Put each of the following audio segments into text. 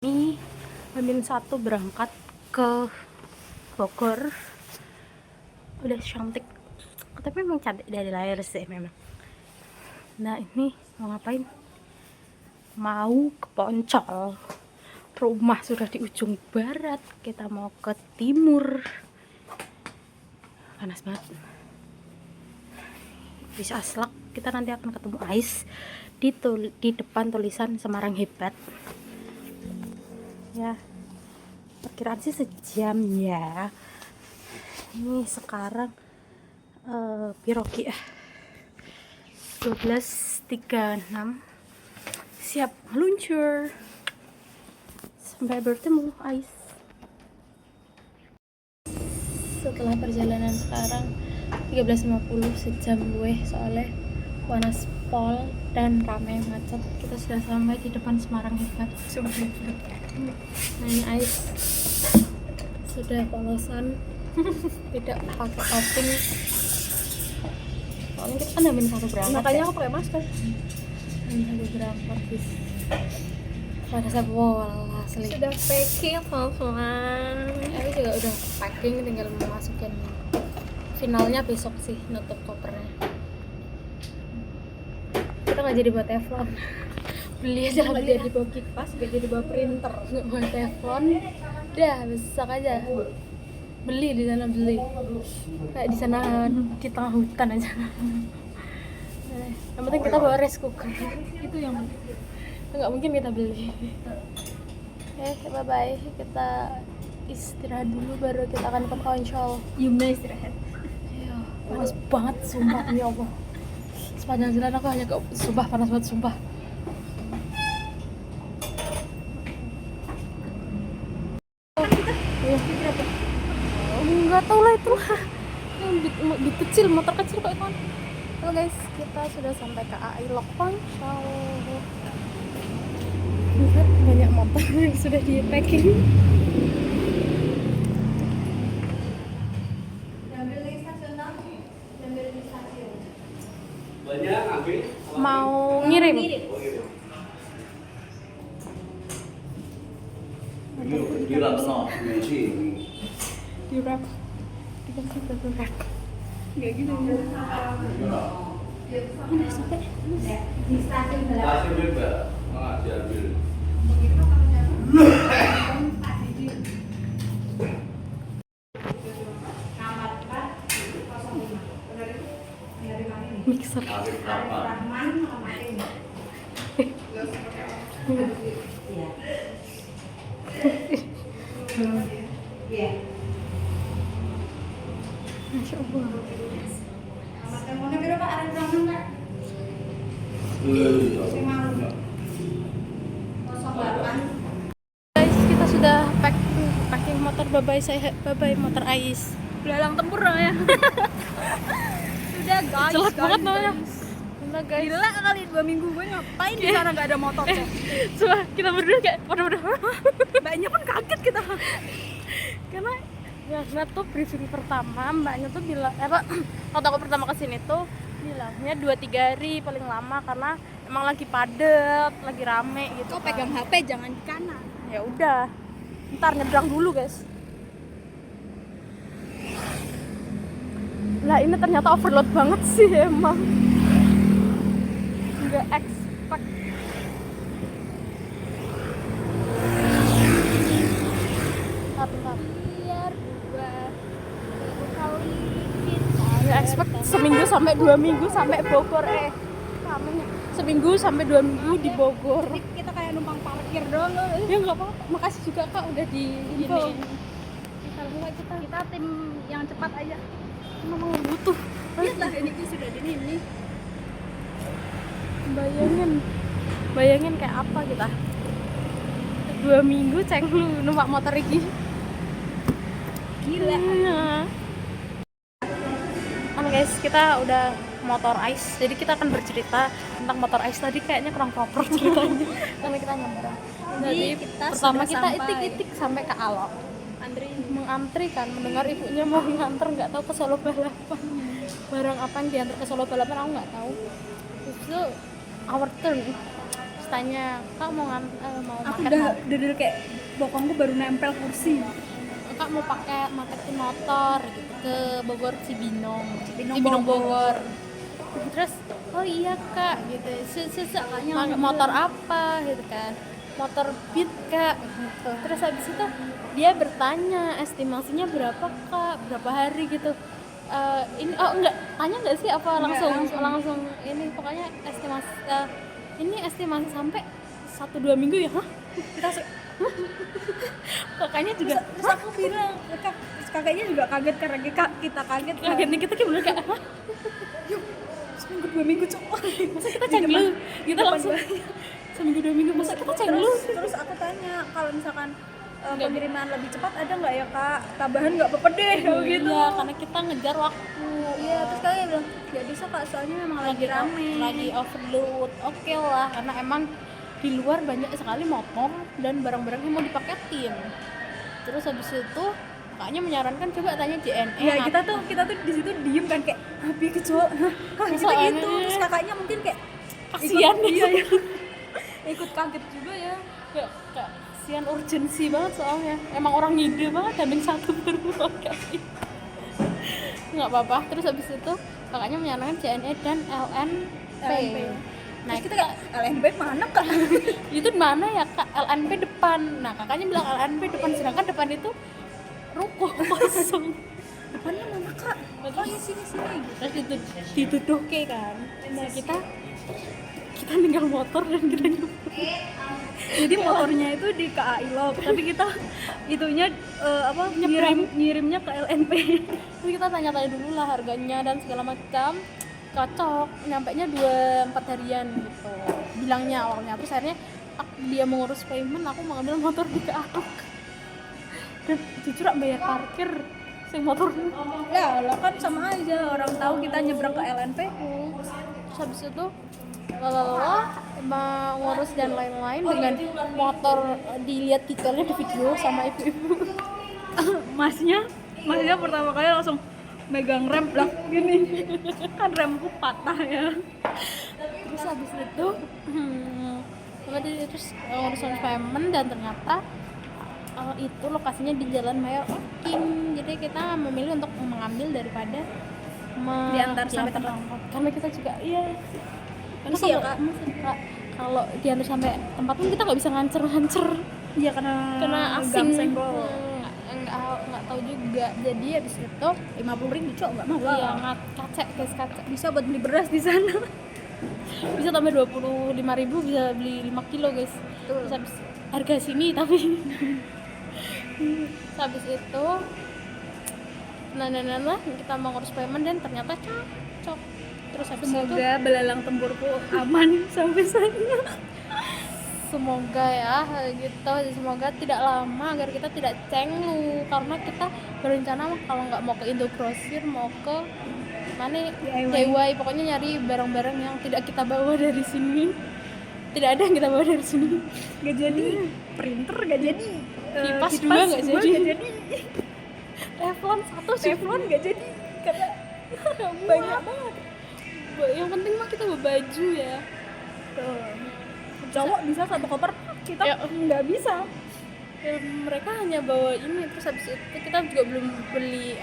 Ini Hamin 1 berangkat ke Bogor. Udah cantik, tapi memang cantik dari lahir sih memang. Nah ini mau ngapain? Mau ke Poncol. Rumah sudah di ujung barat, kita mau ke timur. Panas banget. Bisa aslak, kita nanti akan ketemu Ais di depan tulisan Semarang Hebat. Ya, perkiraan sih sejam ya. Ini sekarang pirogi 12.36, siap meluncur. Sampai bertemu Ais. Setelah perjalanan sekarang 13.50, sejam gue soalnya panas pol dan ramai macet. Kita sudah sampai di depan Semarang Hebat. Nah ini Ais sudah polosan, tidak pakai topping. Soalnya kita kan Hamin 1 berangkat. Makanya ya? aku pakai masker. Hamin 1 berangkat bis. Pada saya bola asli. Sudah packing pelan-pelan. Aku juga udah packing, tinggal masukin. Finalnya besok sih, nutup kopernya. Kita nggak jadi buat teflon. Beli aja Nggak beli. jadi bawa kipas, nggak jadi bawa printer. Nggak buat teflon. Dah besok aja. Beli di sana beli. Kayak di sana di tengah hutan aja. Yang penting kita bawa rice cooker. Itu yang Nggak mungkin kita beli. Bye bye. Kita istirahat dulu baru kita akan ke Poncol. Yumna istirahat. Iya, panas banget sumpah ya Allah. Sepanjang jalan aku hanya sumpah panas banget sumpah. Iya. Enggak tahu lah itu lah. Bit kecil, motor kecil kok itu. Halo guys, kita sudah sampai ke AI Lok Poncol. Lihat banyak motor yang sudah di packing. Mau ngirim. Di Ratno, Messi. Di wrap. Dikasih ke wrap. nggak gitu. Udah sampai. Kasih bebas, diambil. Mixer. Kasih berapa? Masya Allah. Guys, kita sudah packing motor. Bye-bye motor Ais. Belalang tempur namanya. Sudah guys. Jelek banget guys. namanya. Gila guys. Gila kali 2 minggu gue ngapain di sana nggak ada motor tuh. Coba kita berdua kayak waduh. Mbaknya pun kaget kita. Karena ya tuh briefing pertama mbaknya tuh bilang waktu aku pertama kesini tuh bilangnya 2-3 hari paling lama karena emang lagi padet, lagi rame gitu. Kau kan. pegang HP jangan di kanan. Ya udah, ntar nyebrang dulu guys. Lah ini ternyata overload banget sih emang. Nggak expect. Bentar. Biar 2 kali kita. Nggak expect seminggu sampai 2 minggu sampai Bogor ramenya. Seminggu sampai 2 minggu di Bogor. Kita kayak numpang parkir doang loh. Ya nggak apa-apa. Makasih juga kak udah di info. Kita tim yang cepat aja. Memang butuh. Lihat lah ini sudah di ini. Bayangin kayak apa kita 2 minggu cenglu numpak motor iki. Gila. Kan guys, kita udah motor Ais, jadi kita akan bercerita tentang motor Ais tadi kayaknya kurang proper ceritanya karena kita nyebrang. Jadi kita pertama sudah kita sampai. itik-itik sampai ke Alok, Andri mengantri kan, mendengar ibunya mau nganter nggak tahu ke Solo Balapan. Barang apa yang diantar ke Solo Balapan aku nggak tahu. Itu our turn. terus tanya kak mau mau Aku makan udah duduk kayak bokongku baru nempel kursi. kak mau pakai marketin motor gitu ke Bogor Cibinong Cibinong Bogor. Terus oh iya kak gitu motor apa gitu kan, motor Beat kak gitu. Terus habis itu dia bertanya estimasinya berapa kak, berapa hari gitu. Ini enggak tanya nggak sih apa langsung ini pokoknya estimasi ini estimasi sampai 1-2 minggu ya. Hah? Kita Kakaknya juga terus aku bilang, terus kakaknya juga kaget karena kita kaget kan. kaget nih, kita kayak bener kayak hah? Seminggu 2 minggu cuma. Masa kita cenglu? Kita langsung seminggu 2 minggu masa kita cenglu? Terus aku tanya kalau misalkan pengiriman lebih cepat ada nggak ya kak? Tambahan nggak apa-apa deh gitu. Iya, karena kita ngejar waktu. Iya, terus kakaknya bilang nggak bisa kak, soalnya memang lagi rame. Lagi overload. Oke lah, karena emang di luar banyak sekali motor dan barang-barang yang mau dipaketin. Terus habis itu kakaknya menyarankan coba tanya JNE. Ya kita tuh di situ diem kan kayak habis kecoh. Gitu gitu. Terus kakaknya mungkin kayak kasihan iya ya. Ikut kaget juga ya. Kayak kasihan, urgensi banget soalnya. Emang orang ngide banget Hamin 1 baru kasih. Nggak apa-apa. Terus habis itu kakaknya menyarankan JNE dan LNP. Nah, terus kita kayak LNP mana kak? Itu mana ya kak? LNP depan. Nah kakaknya bilang LNP depan, sedangkan depan itu ruko kosong. Depannya mana kak? Oh ya sini. Terus dituduh ke kan. Nah kita tinggal motor dan kita nyuruh. Jadi motornya itu di KAI Log, tapi kita itunya ngirimnya ke LNP. Terus kita tanya-tanya dulu lah harganya dan segala macam. Cocok, nyampainya 2-4 harian gitu bilangnya awalnya. Terus akhirnya dia mengurus payment, aku mengambil motor di KAI. Dan jujur bayar parkir si motor. Ya lah kan sama aja, orang tahu kita nyebrang ke LNP. Terus habis itu mengurus dan lain-lain dengan motor, dilihat detailnya di video sama ibu-ibu. Masnya pertama kali langsung megang rem lah gini. Kan remku patah ya. Terus habis itu terus urusan payment dan ternyata itu lokasinya di Jalan Mayor Oking. Jadi kita memilih untuk mengambil daripada diantar sampai tempat. Karena kita juga Mesti ya kak? Kalau diantar sampai tempat pun kita nggak bisa ngancer. Iya karena asing. senggol. Nggak tahu juga. Jadi habis itu 50.000 cok nggak mau lah. iya kacek Bisa buat beli beras di sana. Bisa tambah 25.000 bisa beli 5 kilo guys. Terus habis harga sini tapi habis itu nah kita mau ngurus payment dan ternyata cocok. Terus habis Semoga belalang tempurku aman sampai sana. Semoga ya gitu, semoga tidak lama agar kita tidak cenglu, karena kita berencana kalau nggak mau ke Indogrosir mau ke mana DIY, pokoknya nyari barang-barang yang tidak kita bawa dari sini. Tidak ada yang kita bawa dari sini. Gak jadi printer, gak jadi kipas 2 nggak jadi. Teflon 1 gak jadi karena banyak banget. Yang penting mah kita bawa baju ya. Cowok bisa 1 koper, kita nggak bisa. Mereka hanya bawa ini. Terus habis itu kita juga belum beli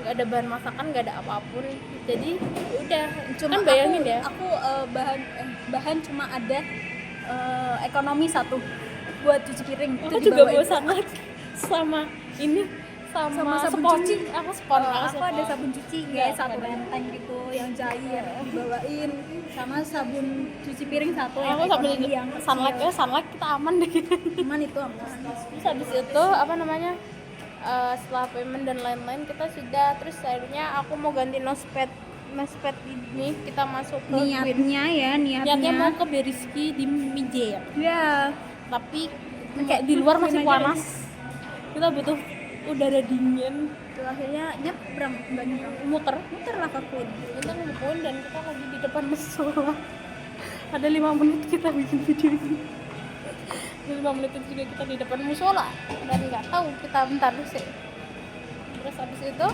nggak ada bahan masakan, nggak ada apapun. Jadi udah Cuma kan bayangin aku bahan cuma ada ekonomi 1 buat cuci piring. aku juga bawa sunlight sama ini sama sabun spon. cuci. Aku spon. Aku ada sabun cuci Iya, guys, 1 renteng gitu yang cair dibawain, sama sabun cuci piring 1 yang Aku sambil ekonomi yang sunlight kita aman deh. aman itu aman. Terus habis itu setelah payment dan lain-lain kita sudah, terus akhirnya aku mau ganti nospet ini, kita masuk ke niatnya mau ke Beriski di Mijer ya, tapi kayak di luar masih panas, kita butuh udara dingin. Tuh, akhirnya nyebrang muter lah ke Queen. kita ngumpulin dan kita lagi di depan musola. Ada 5 menit kita bikin video ini. 5 menit itu juga kita di depan musola dan nggak tahu kita bentar sih. Terus habis itu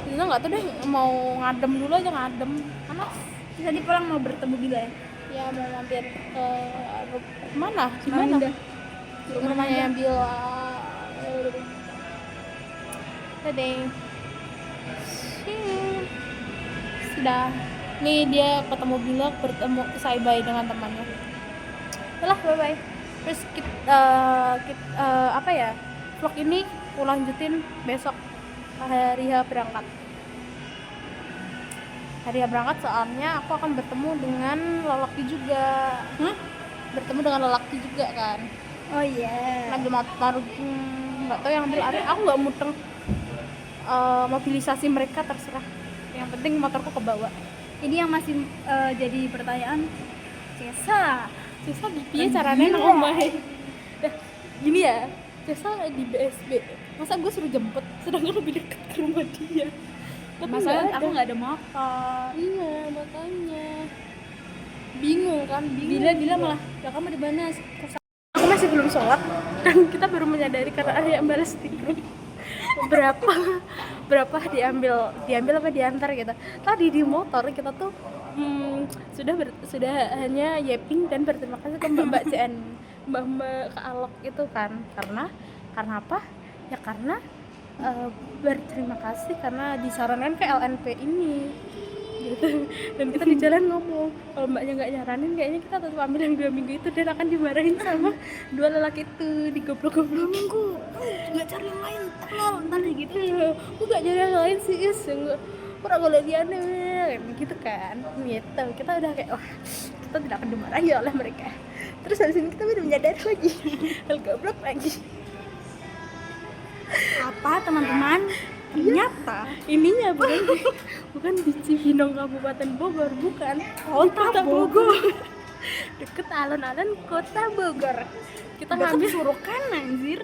kita nggak tahu deh, mau ngadem dulu aja, ngadem panas. Tadi pulang mau bertemu Bila ya? Ya mau mampir ke mana? Main dah. Rumahnya Bila. Tadi sudah. Nih dia ketemu Bila, bertemu say bye dengan temannya. Udah bye bye. Terus apa ya? Vlog ini aku lanjutin besok hari H berangkat. Hari H berangkat soalnya aku akan bertemu dengan lelaki juga. Bertemu dengan lelaki juga kan. Oh iya. Lagi motor nggak tahu yang ambil Arya, aku nggak muteng mobilisasi mereka, terserah, yang penting motorku kebawa. Ini yang masih jadi pertanyaan, Cesa Cesa di piye caranya nang omahe. Dah gini ya, Cesa di BSB, masa gue suruh jemput sedangkan lebih dekat ke rumah dia. Tapi masalah aku nggak nggak ada motor. iya makanya bingung kan, Bila malah, ya kamu di mana? aku masih belum sholat dan kita baru menyadari karena ada yang balas di grup berapa diambil apa diantar gitu. Tadi di motor kita tuh sudah hanya yeping dan berterima kasih ke mbak CN, mbak ke Alok itu kan, karena apa ya, karena berterima kasih karena disarankan ke LNP ini gitu. Dan kita di jalan ngomong, kalau mbaknya nggak nyaranin kayaknya kita tetap ambil yang 2 minggu itu dan akan dimarahin sama 2 lelaki itu, digoblok-goblok. Minggu nggak cari yang lain, tolol tadi gitu. Aku nggak cari yang lain sih, kurang boleh dia gitu kan, gitu. Kita udah kayak wah, kita tidak akan dimarahi oleh mereka. Terus habis ini kita udah menyadari lagi hal goblok lagi. Apa teman-teman? Ternyata Ininya bukan di Cibinong Kabupaten Bogor, bukan Kota Bogor. Deket alun-alun Kota Bogor. Kita ngambil Surukan anjir.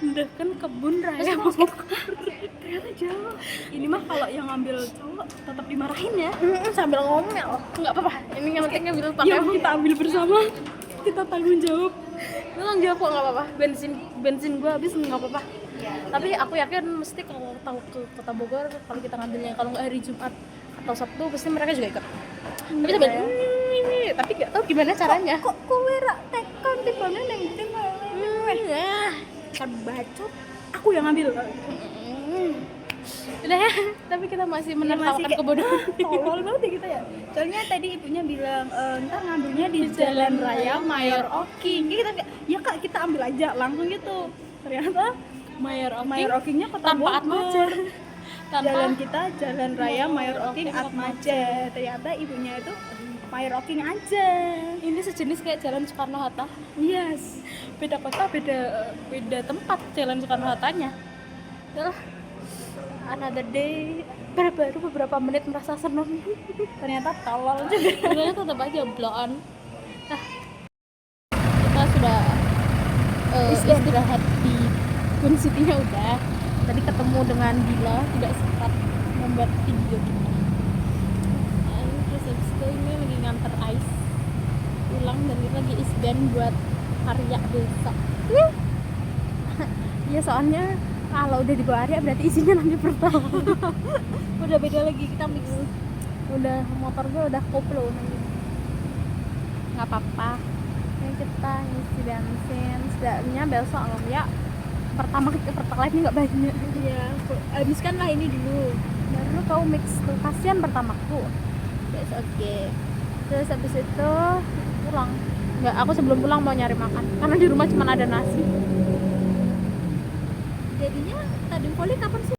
deket kebun raya Bogor. Ternyata jauh. Ini mah kalau yang ngambil cowok tetap dimarahin ya. Sambil ngomel, nggak apa-apa. Ini yang penting ngambil pakai. Yuk kita ambil bersama. Kita tanggung jawab. Lu tanggung jawab kok, nggak apa-apa. Bensin gua habis nggak apa-apa. Tapi aku yakin mesti kalau tahu ke Kota Bogor, kalau kita ngambilnya kalau nggak hari Jumat atau Sabtu pasti mereka juga ikut. Tapi sambil tapi nggak tahu gimana caranya. Kok wera tekan di mana neng Ya, kan bacot. Aku yang ngambil. udah ya. Tapi kita masih menertawakan kebodohan. Tolol banget ya kita ya. Soalnya tadi ibunya bilang ntar ngambilnya di Jalan Raya Mayor Oking. Jadi kita kayak, ya kak kita ambil aja langsung gitu. Ternyata Mayor Okingnya Kota Tanpa Bogor. Tanpa Jalan kita Jalan Raya Mayor Oking Atmaja. Ternyata ibunya itu Mayor Oking aja. ini sejenis kayak Jalan Soekarno Hatta. Yes. Beda kota, beda tempat Jalan Soekarno Hattanya. Udah lah, another day. Baru beberapa menit merasa senang. Ternyata tolol juga. Sebenarnya tetap aja blow-on. Nah, kita sudah istirahat di Gun City-nya udah. Tadi ketemu dengan Bila, tidak sempat membuat video kita. Terus habis itu ini lagi nganter Ais pulang dan kita lagi isdan buat Arya besok. Iya soalnya kalau udah dibawa Arya berarti isinya nanti pertama. Udah beda lagi, kita mix. Udah motor gue udah koplo nanti. Nggak apa-apa. Ini kita ngisi bensin. Setidaknya besok ya pertama pertalite nggak banyak. Iya, habiskanlah ini dulu. Baru kau mix tuh, kasihan pertamaku. Yes, oke. Terus habis itu pulang. Nggak, aku sebelum pulang mau nyari makan karena di rumah cuma ada nasi. Jadinya tadi poli kapan sih?